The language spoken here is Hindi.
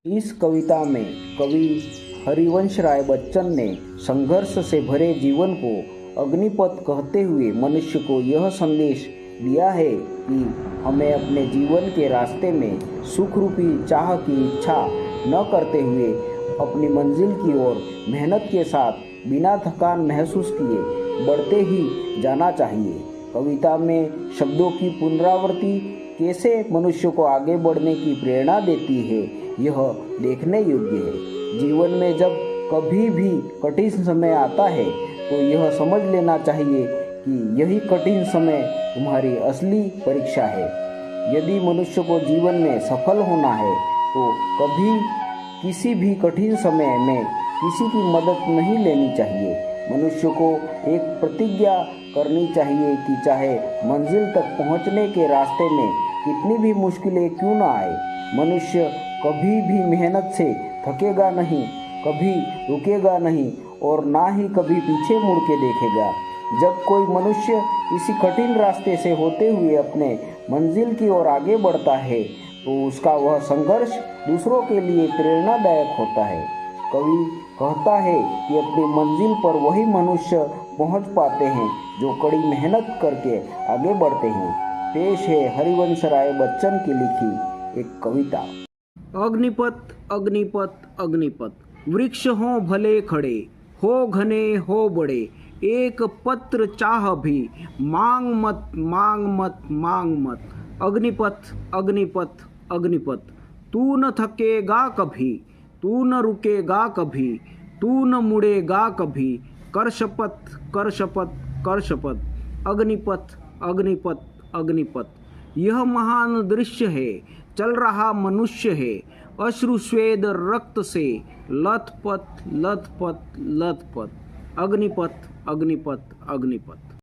इस कविता में कवि हरिवंश राय बच्चन ने संघर्ष से भरे जीवन को अग्निपथ कहते हुए मनुष्य को यह संदेश दिया है कि हमें अपने जीवन के रास्ते में सुख रूपी चाह की इच्छा न करते हुए अपनी मंजिल की ओर मेहनत के साथ बिना थकान महसूस किए बढ़ते ही जाना चाहिए। कविता में शब्दों की पुनरावृत्ति कैसे मनुष्य को आगे बढ़ने की प्रेरणा देती है, यह देखने योग्य है। जीवन में जब कभी भी कठिन समय आता है तो यह समझ लेना चाहिए कि यही कठिन समय तुम्हारी असली परीक्षा है। यदि मनुष्य को जीवन में सफल होना है तो कभी किसी भी कठिन समय में किसी की मदद नहीं लेनी चाहिए। मनुष्य को एक प्रतिज्ञा करनी चाहिए कि चाहे मंजिल तक पहुंचने के रास्ते में कितनी भी मुश्किलें क्यों न आए, मनुष्य कभी भी मेहनत से थकेगा नहीं, कभी रुकेगा नहीं और ना ही कभी पीछे मुड़ के देखेगा। जब कोई मनुष्य किसी कठिन रास्ते से होते हुए अपने मंजिल की ओर आगे बढ़ता है तो उसका वह संघर्ष दूसरों के लिए प्रेरणादायक होता है। कवि कहता है कि अपनी मंजिल पर वही मनुष्य पहुंच पाते हैं जो कड़ी मेहनत करके आगे बढ़ते हैं। पेश है हरिवंश राय बच्चन की लिखी एक कविता। अग्निपथ अग्निपथ अग्निपथ, वृक्ष हो भले खड़े, हो घने हो बड़े, एक पत्र चाह भी मांग मत मांग मत मांग मत। अग्निपथ अग्निपथ अग्निपथ, तू न थकेगा कभी, तू न रुकेगा कभी, तू न मुड़ेगा कभी, कर शपथ कर शपथ कर शपथ। अग्निपथ अग्निपथ अग्निपथ, यह महान दृश्य है, चल रहा मनुष्य है, अश्रु स्वेद रक्त से लथपथ लथपथ लथपथ। अग्निपथ अग्निपथ अग्निपथ।